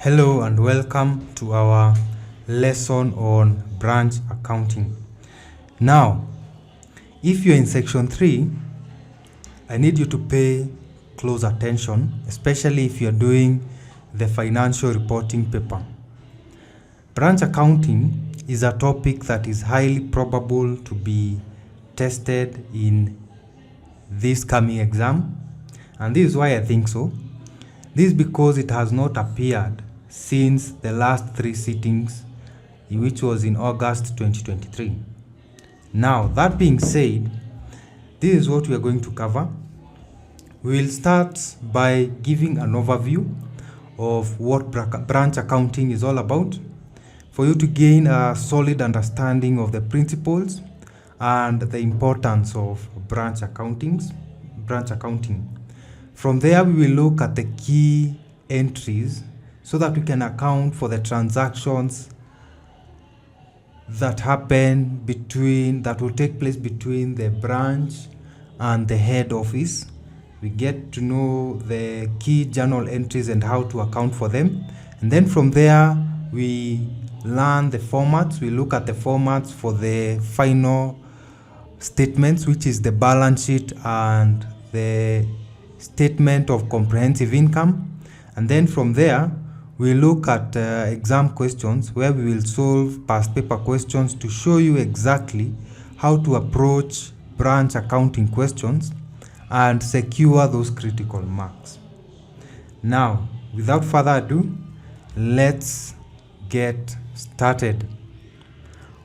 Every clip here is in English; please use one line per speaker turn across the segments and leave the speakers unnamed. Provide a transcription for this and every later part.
Hello and welcome to our lesson on branch accounting. Now, if you're in section 3, I need you to pay close attention, especially if you're doing the financial reporting paper. Branch accounting is a topic that is highly probable to be tested in this coming exam, and this is why I think so. This is because it has not appeared since the last 3 sittings, which was in August 2023. Now, that being said, this is what we are going to cover. We will start by giving an overview of what branch accounting is all about, for you to gain a solid understanding of the principles and the importance of branch accounting. From there, we will look at the key entries so that we can account for the transactions that will take place between the branch and the head office. We get to know the key journal entries and how to account for them. And then from there, we learn the formats. We look at the formats for the final statements, which is the balance sheet and the statement of comprehensive income. And then from there, we look at exam questions where we will solve past paper questions to show you exactly how to approach branch accounting questions and secure those critical marks. Now, without further ado, let's get started.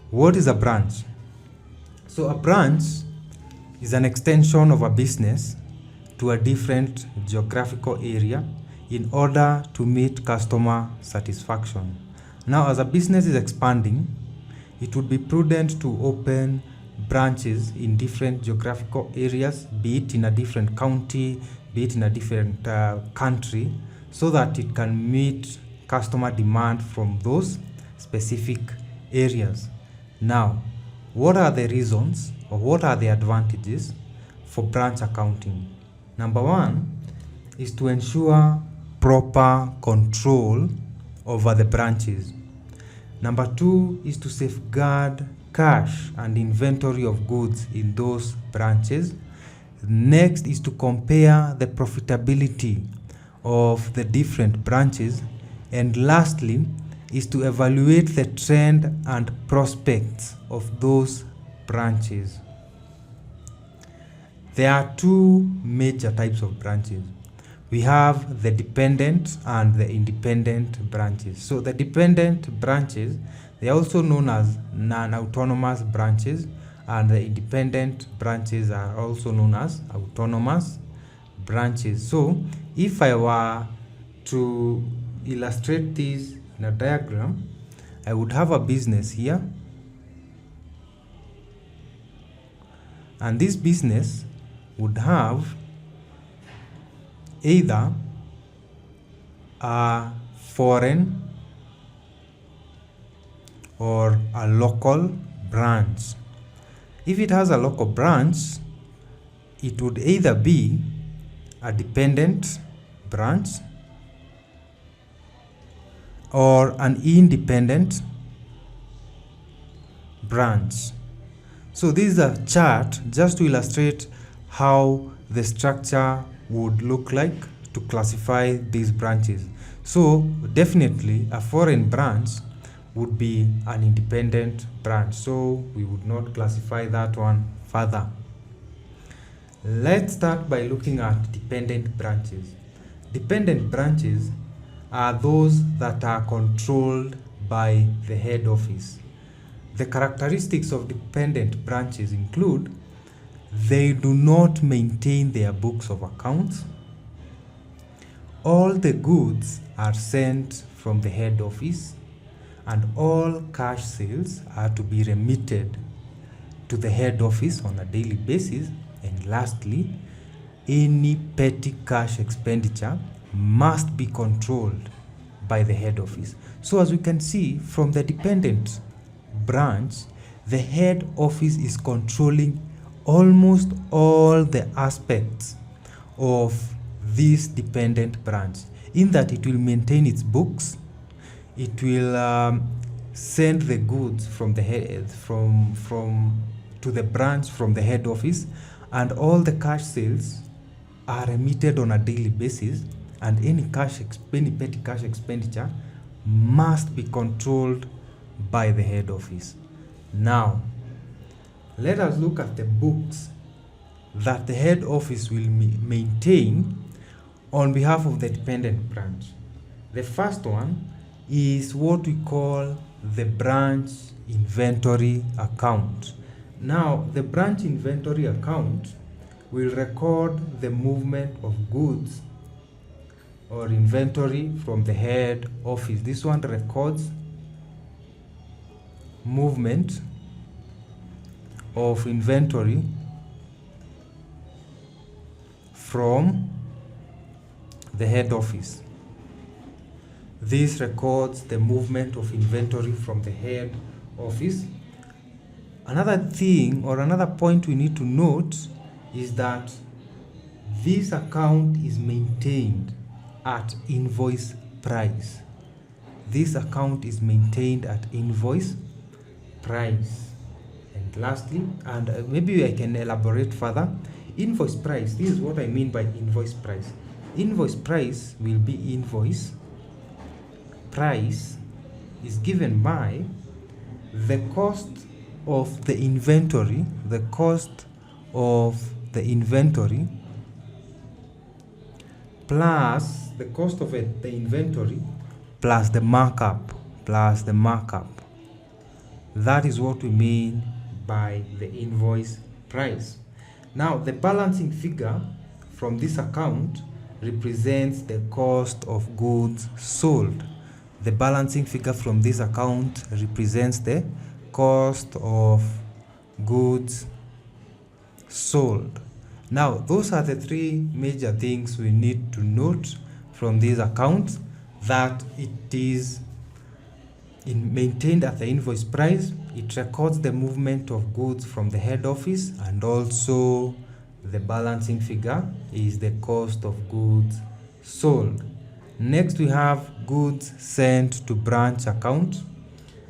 What is a branch? So a branch is an extension of a business to a different geographical area in order to meet customer satisfaction. Now, as a business is expanding, it would be prudent to open branches in different geographical areas, be it in a different county, be it in a different country, so that it can meet customer demand from those specific areas. Now, what are the reasons or what are the advantages for branch accounting? Number one is to ensure proper control over the branches. Number two is to safeguard cash and inventory of goods in those branches. Next is to compare the profitability of the different branches. And lastly is to evaluate the trend and prospects of those branches. There are two major types of branches. We have the dependent and the independent branches. So the dependent branches, they are also known as non-autonomous branches, and the independent branches are also known as autonomous branches. So if I were to illustrate this in a diagram, I would have a business here, and this business would have either a foreign or a local branch. If it has a local branch, it would either be a dependent branch or an independent branch. So this is a chart just to illustrate how the structure would look like to classify these branches. So definitely a foreign branch would be an independent branch, so we would not classify that one further. Let's start by looking at dependent branches. Dependent branches are those that are controlled by the head office. The characteristics of dependent branches include they do not maintain their books of accounts. All the goods are sent from the head office, and all cash sales are to be remitted to the head office on a daily basis. And lastly, any petty cash expenditure must be controlled by the head office. So as we can see from the dependent branch, the head office is controlling almost all the aspects of this dependent branch, in that it will maintain its books, it will send the goods from the head to the branch from the head office, and all the cash sales are emitted on a daily basis, and any petty cash expenditure must be controlled by the head office. Now, let us look at the books that the head office will maintain on behalf of the dependent branch. The first one is what we call the branch inventory account. Now, the branch inventory account will record the movement of goods or inventory from the head office. This one records movement of inventory from the head office. This records the movement of inventory from the head office. Another thing or another point we need to note is that this account is maintained at invoice price. This account is maintained at invoice price. And lastly, and maybe I can elaborate further, invoice price, this is what I mean by invoice price. Invoice price will be invoice price is given by the cost of the inventory, plus the cost of the inventory plus the markup, That is what we mean by the invoice price. Now, the balancing figure from this account represents the cost of goods sold. The balancing figure from this account represents the cost of goods sold. Now, those are the three major things we need to note from this account: that it is maintained at the invoice price, it records the movement of goods from the head office, and also the balancing figure is the cost of goods sold. Next, we have goods sent to branch account.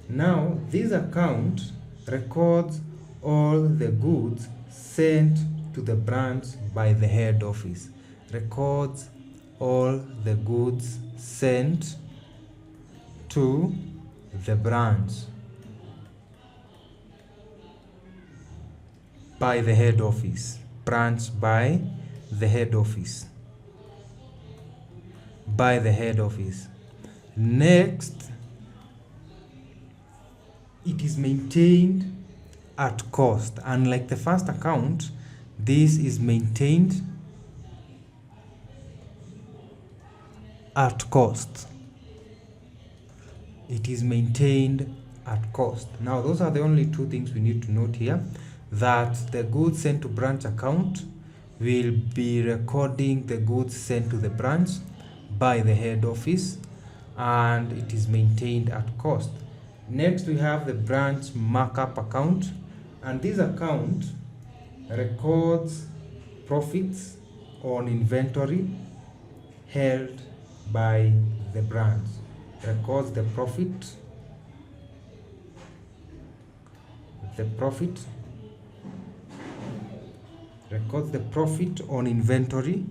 Now, this account records all the goods sent to the branch by the head office. Records all the goods sent to the branch by the head office. Branch by the head office. By the head office. Next, it is maintained at cost. Unlike the first account, this is maintained at cost. It is maintained at cost. Now, those are the only two things we need to note here: that the goods sent to branch account will be recording the goods sent to the branch by the head office, and it is maintained at cost. Next, we have the branch markup account, and this account records profits on inventory held by the branch. Records the profit records the profit on inventory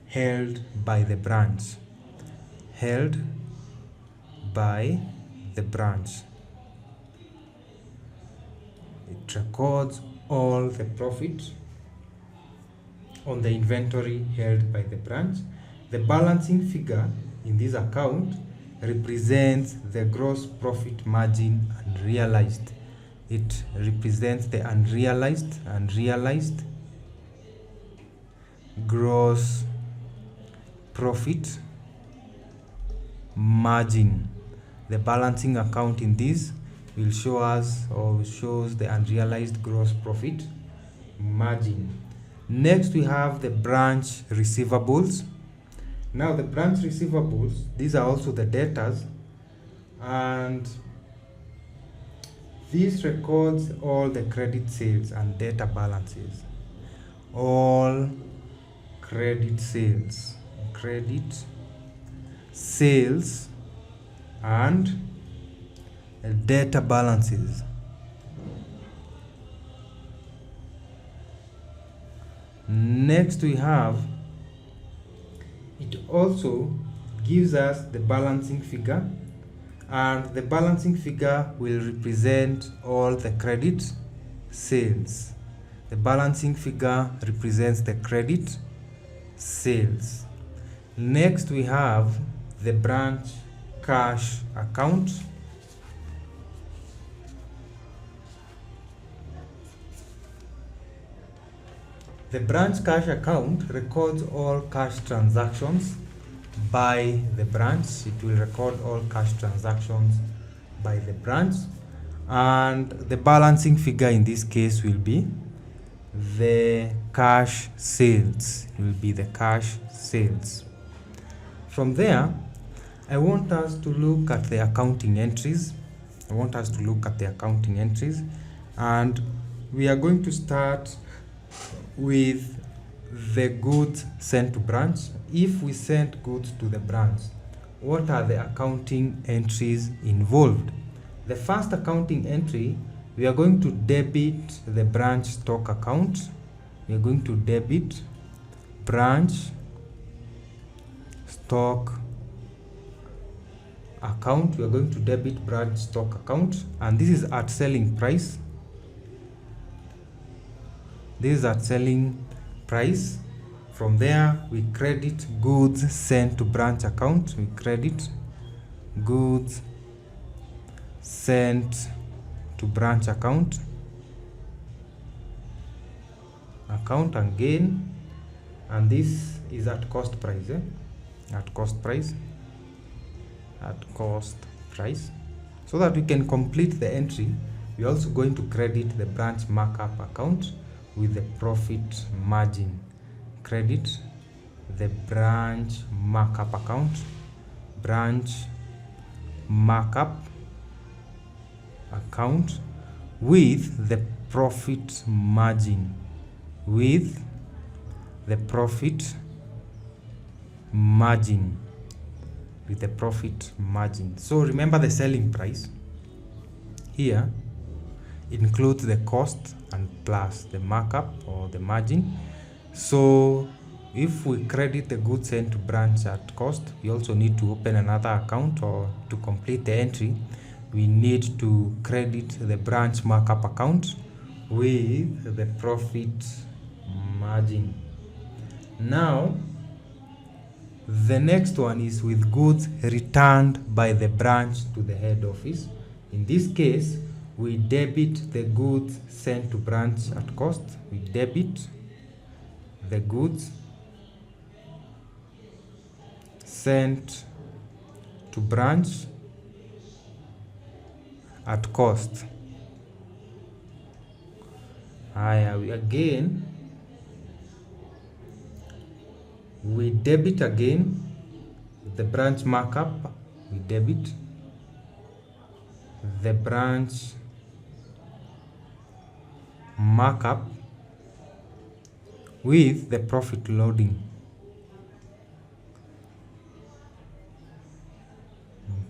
held by the branch. Held by the branch. It records all the profit on the inventory held by the branch. The balancing figure in this account represents the gross profit margin unrealized. It represents the unrealized gross profit margin. The balancing account in this will show us, or shows, the unrealized gross profit margin. Next, we have the branch receivables. Now, the branch receivables, these are also the debtors, and this records all the credit sales and debtor balances. All credit sales and data balances. Next we have, it also gives us the balancing figure, and the balancing figure will represent all the credit sales. The balancing figure represents the credit sales. Next we have the branch cash account. The branch cash account records all cash transactions by the branch. It will record all cash transactions by the branch, and the balancing figure in this case will be the cash sales. It will be the cash sales. From there, I want us to look at the accounting entries. And we are going to start with the goods sent to branch. If we send goods to the branch, what are the accounting entries involved? The first accounting entry, we are going to debit the branch stock account. We are going to debit branch stock account. We are going to debit branch stock account, and this is at selling price. This is at selling price. From there, we credit goods sent to branch account. We credit goods sent to branch account again, and this is at cost price. At cost price, so that we can complete the entry. We're also going to credit the branch markup account with the profit margin. Credit the branch markup account, branch markup account with the profit margin, So remember, the selling price here includes the cost and plus the markup or the margin. So if we credit the goods sent to branch at cost, we also need to open another account, or to complete the entry, we need to credit the branch markup account with the profit margin. Now, the next one is with goods returned by the branch to the head office. In this case, we debit the goods sent to branch at cost. We debit the goods sent to branch at cost. We debit again the branch markup. We debit the branch markup with the profit loading,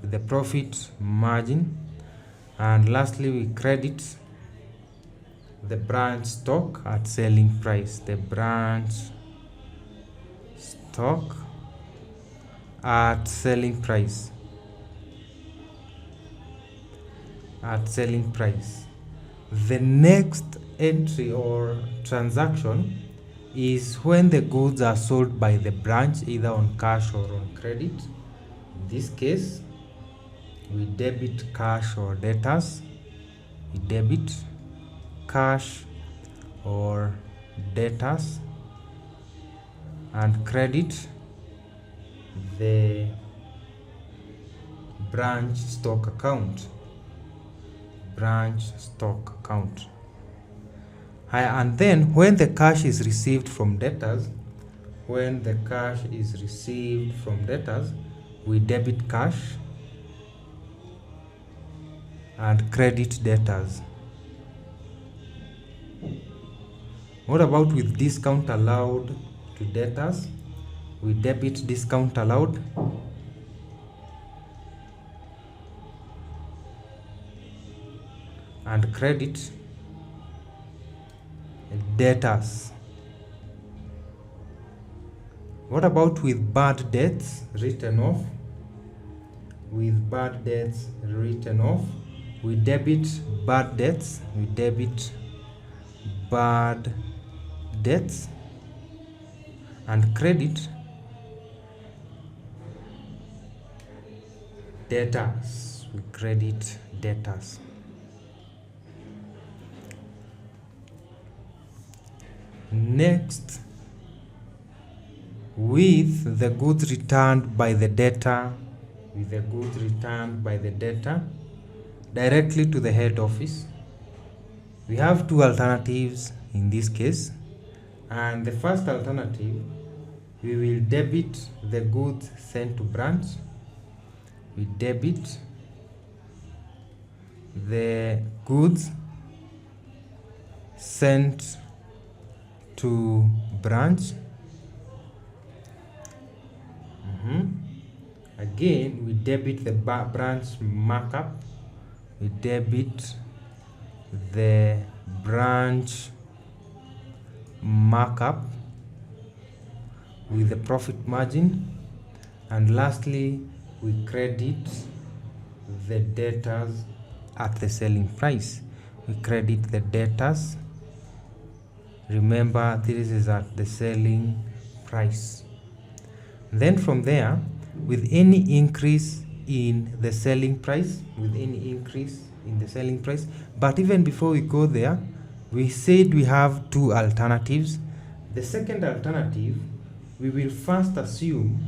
the profit margin, and lastly we credit the branch stock at selling price. The branch stock at selling price. The next entry or transaction is when the goods are sold by the branch, either on cash or on credit. In this case, we debit cash or debtors. We debit cash or debtors and credit the branch stock account. And then when the cash is received from debtors, we debit cash and credit debtors. What about with discount allowed to debtors. We debit discount allowed. And credit debtors. What about with bad debts written off? With bad debts written off, we debit bad debts. We debit bad debts and credit debtors. We credit debtors. Next, with the goods returned by the debtor, directly to the head office, we have two alternatives in this case. And the first alternative, we will debit the goods sent to branch. We debit the goods sent to branch. Again, we debit the branch markup. We debit the branch markup with the profit margin. And lastly, we credit the debtors at the selling price. We credit the debtors. Remember, this is at the selling price. Then from there, with any increase in the selling price, but even before we go there, we said we have two alternatives. The second alternative, we will first assume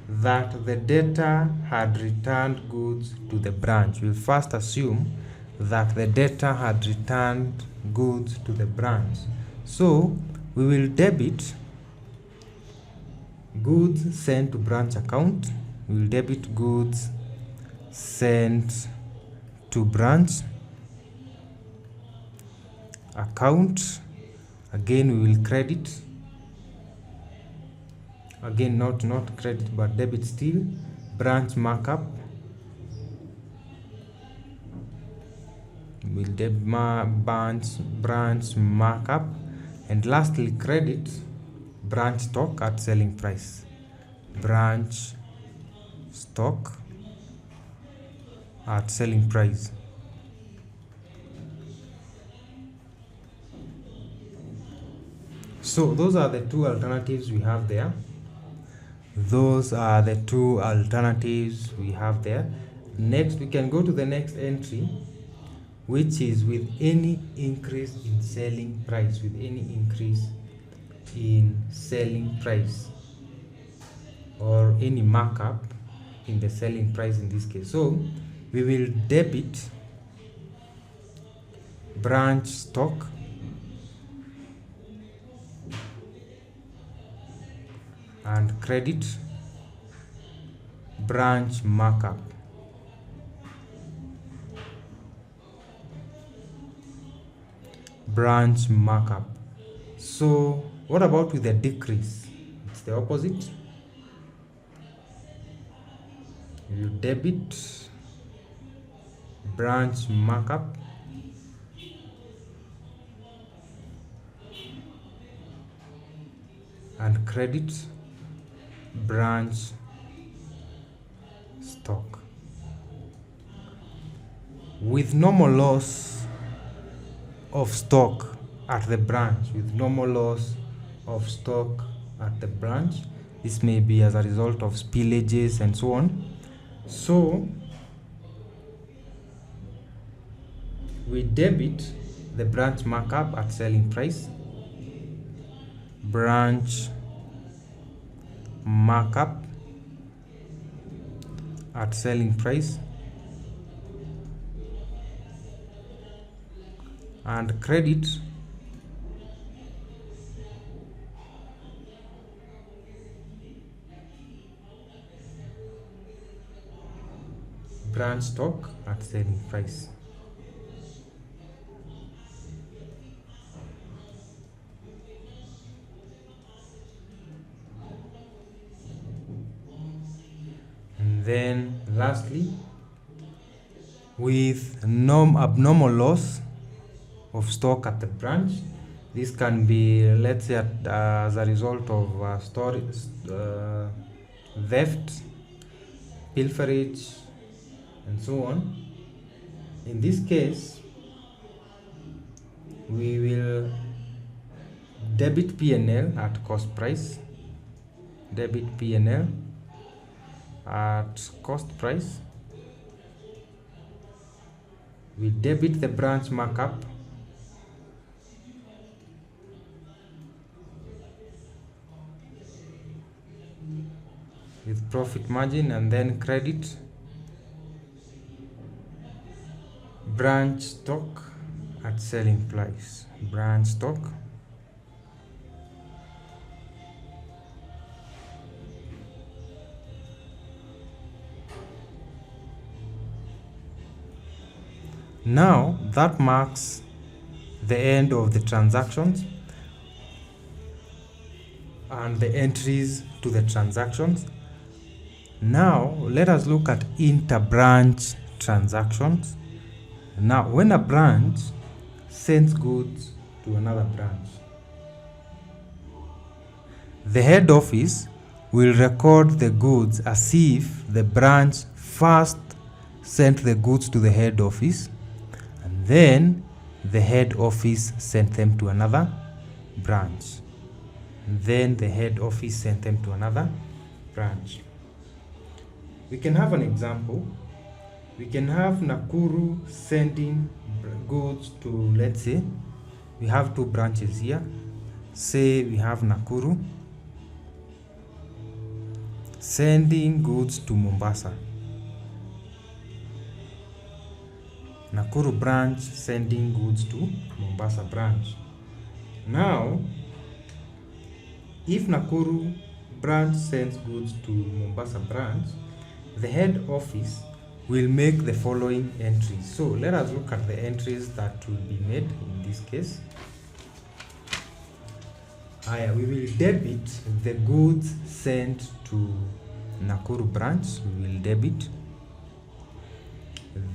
that the debtor had returned goods to the branch. We'll first assume that the debtor had returned goods to the branch. So we will debit goods sent to branch account. We will debit goods sent to branch account. Again, we will credit. Again, not credit but debit still. Branch markup. We'll debit branch markup. And lastly, credit branch stock at selling price. Branch stock at selling price. So those are the two alternatives we have there. Next, we can go to the next entry, which is with any increase in selling price. Or any markup in the selling price in this case. So we will debit branch stock and credit branch markup. So what about with the decrease? It's the opposite. You debit branch markup and credit branch stock. With normal loss of stock at the branch, this may be as a result of spillages and so on. So we debit the branch markup at selling price. Branch markup at selling price and credit branch stock at selling price. Then lastly, with abnormal loss of stock at the branch, this can be, let's say, as a result of theft, pilferage, and so on. In this case, we will debit P&L at cost price, debit P&L at cost price. We debit the branch markup, with profit margin, and then credit branch stock at selling price, branch stock. Now that marks the end of the transactions and the entries to the transactions. Now let us look at inter-branch transactions. Now when a branch sends goods to another branch, the head office will record the goods as if the branch first sent the goods to the head office, and then the head office sent them to another branch. And then the head office sent them to another branch. We can have an example. We can have Nakuru sending goods to, let's say, we have two branches here. Say we have Nakuru sending goods to Mombasa. Nakuru branch sending goods to Mombasa branch. Now, if Nakuru branch sends goods to Mombasa branch, the head office will make the following entries. So let us look at the entries that will be made in this case. We will debit the goods sent to Nakuru branch. We will debit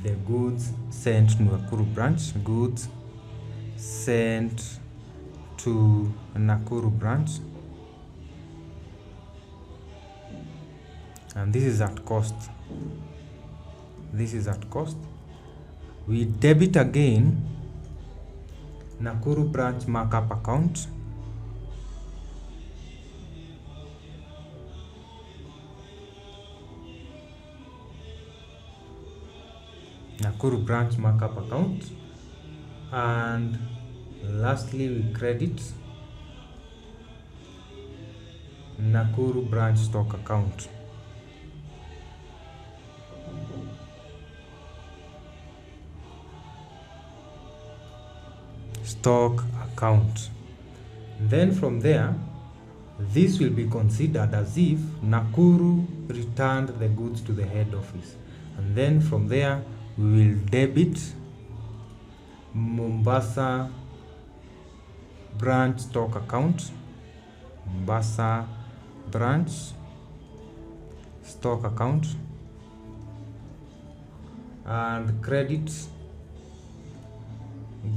the goods sent to Nakuru branch, goods sent to Nakuru branch, and this is at cost. This is at cost. We debit again Nakuru branch markup account, Nakuru branch markup account, and lastly we credit Nakuru branch stock account. Stock account. Then from there, this will be considered as if Nakuru returned the goods to the head office, and then from there we will debit Mombasa branch stock account, Mombasa branch stock account, and credit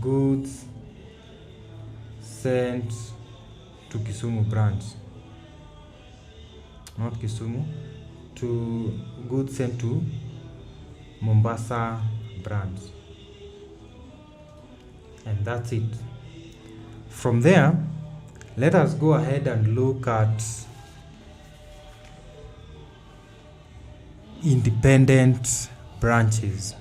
goods sent to Kisumu branch, not Kisumu, to goods sent to Mombasa branch. And that's it. From there, let us go ahead and look at independent branches.